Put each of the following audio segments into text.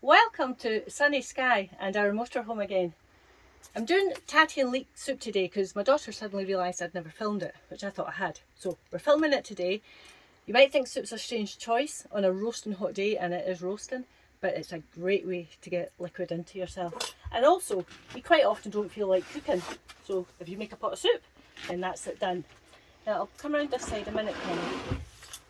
Welcome to sunny Skye and our motorhome again. I'm doing Tattie and Leek soup today because my daughter suddenly realised I'd never filmed it, which I thought I had. So we're filming it today. You might think soup's a strange choice on a roasting hot day, and it is roasting, but it's a great way to get liquid into yourself. And also, you quite often don't feel like cooking, so if you make a pot of soup, then that's it done. Now I'll come around this side a minute, Penny.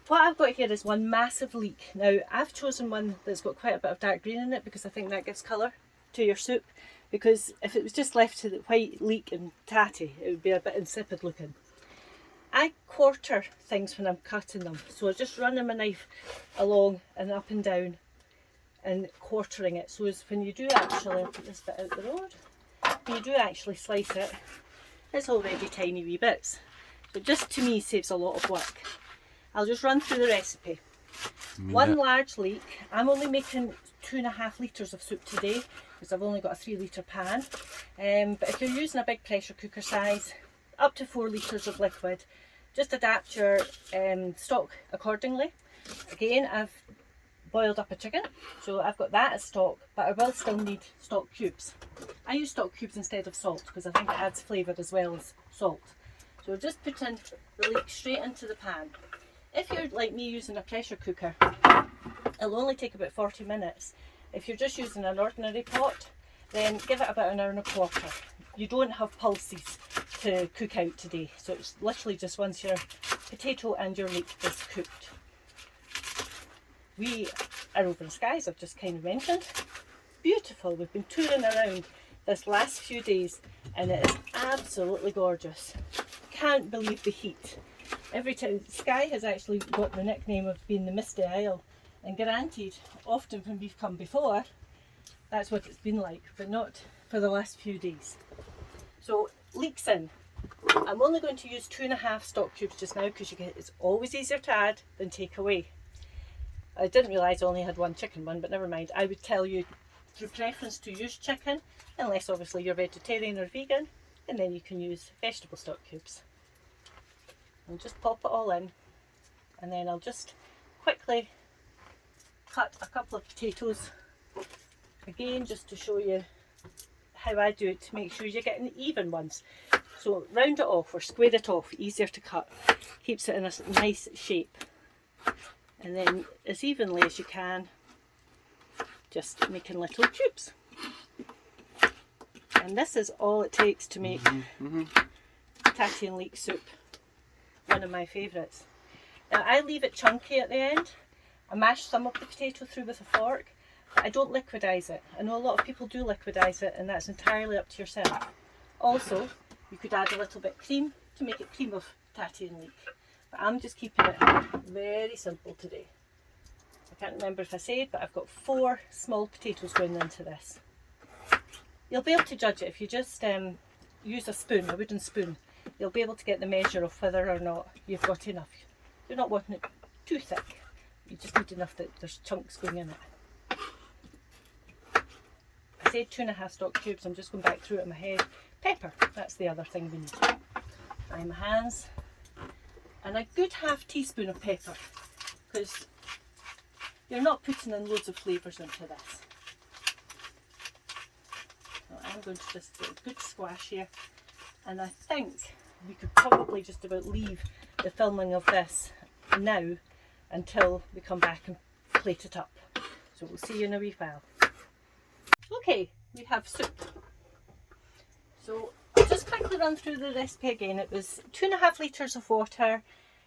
What I've got here is one massive leek. Now I've chosen one that's got quite a bit of dark green in it because I think that gives colour to your soup, because if it was just left to the white leek and tatty, it would be a bit insipid looking. I quarter things when I'm cutting them, so I just running my knife along and up and down and quartering it, so as when you do actually, I'll put this bit out the road, when you do actually slice it, it's already tiny wee bits. So it just to me saves a lot of work. I'll just run through the recipe. One large leek. I'm only making 2.5 litres of soup today because I've only got a 3 litre pan. But if you're using a big pressure cooker size, up to 4 litres of liquid, just adapt your stock accordingly. Again, I've boiled up a chicken, so I've got that as stock, but I will still need stock cubes. I use stock cubes instead of salt because I think it adds flavour as well as salt. So just put in the leek straight into the pan. If you're like me using a pressure cooker, it'll only take about 40 minutes. If you're just using an ordinary pot, then give it about 1 hour and a quarter. You don't have pulses to cook out today, so it's literally just once your potato and your leek is cooked. We are over in Skye, as I've just kind of mentioned. Beautiful. We've been touring around this last few days and it is absolutely gorgeous. Can't believe the heat. Every time, Skye has actually got the nickname of being the Misty Isle, and granted, often when we've come before, that's what it's been like, but not for the last few days. So, leeks in. I'm only going to use 2.5 stock cubes just now because it's always easier to add than take away. I didn't realise I only had one chicken one, but never mind. I would tell you through preference to use chicken, unless obviously you're vegetarian or vegan, and then you can use vegetable stock cubes. I'll just pop it all in, and then I'll just quickly cut a couple of potatoes, again just to show you how I do it to make sure you're getting even ones. So round it off or square it off, easier to cut, keeps it in a nice shape, and then as evenly as you can, just making little cubes. And this is all it takes to make Tattie and Leek soup. One of my favourites. Now I leave it chunky at the end. I mash some of the potato through with a fork, but I don't liquidise it. I know a lot of people do liquidise it, and that's entirely up to yourself. Also, you could add a little bit of cream to make it cream of Tattie and Leek, but I'm just keeping it very simple today. I can't remember if I said, but I've got 4 small potatoes going into this. You'll be able to judge it if you just use a spoon, a wooden spoon. You'll be able to get the measure of whether or not you've got enough. You're not wanting it too thick. You just need enough that there's chunks going in it. I said 2.5 stock cubes. I'm just going back through it in my head. Pepper, that's the other thing we need. Dry my hands. And a good ½ teaspoon of pepper, because you're not putting in loads of flavours into this. So I'm going to just do a good squash here. And I think we could probably just about leave the filming of this now until we come back and plate it up. So we'll see you in a wee while. Okay, we have soup. So I'll just quickly run through the recipe again. It was 2.5 litres of water.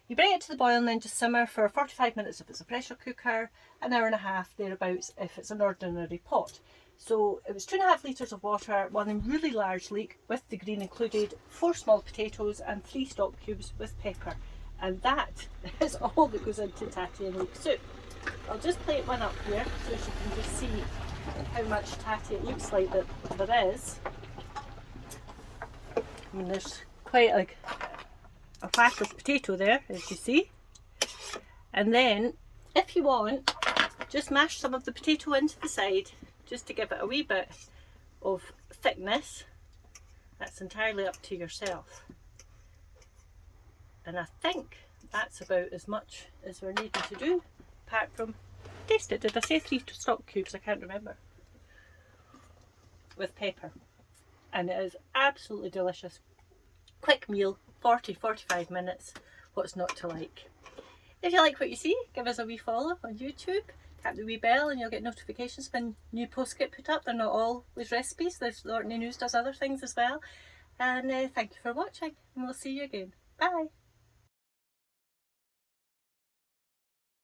You bring it to the boil and then just simmer for 45 minutes if it's a pressure cooker, 1 hour and a half thereabouts if it's an ordinary pot. So it was 2.5 litres of water, 1 really large leek with the green included, 4 small potatoes and 3 stock cubes with pepper. And that is all that goes into Tattie and Leek soup. I'll just plate one up here so you can just see how much Tattie it looks like that there is. I mean, there's quite like a whack of potato there, as you see. And then, if you want, just mash some of the potato into the side, just to give it a wee bit of thickness. That's entirely up to yourself. And I think that's about as much as we're needing to do, apart from taste it. Did I say 3 stock cubes? I can't remember. With pepper. And it is absolutely delicious. Quick meal, 40-45 minutes. What's not to like? If you like what you see, give us a wee follow on YouTube. Tap the wee bell and you'll get notifications when new posts get put up. They're not always recipes. There's Orkney News does other things as well. And thank you for watching, and we'll see you again. Bye.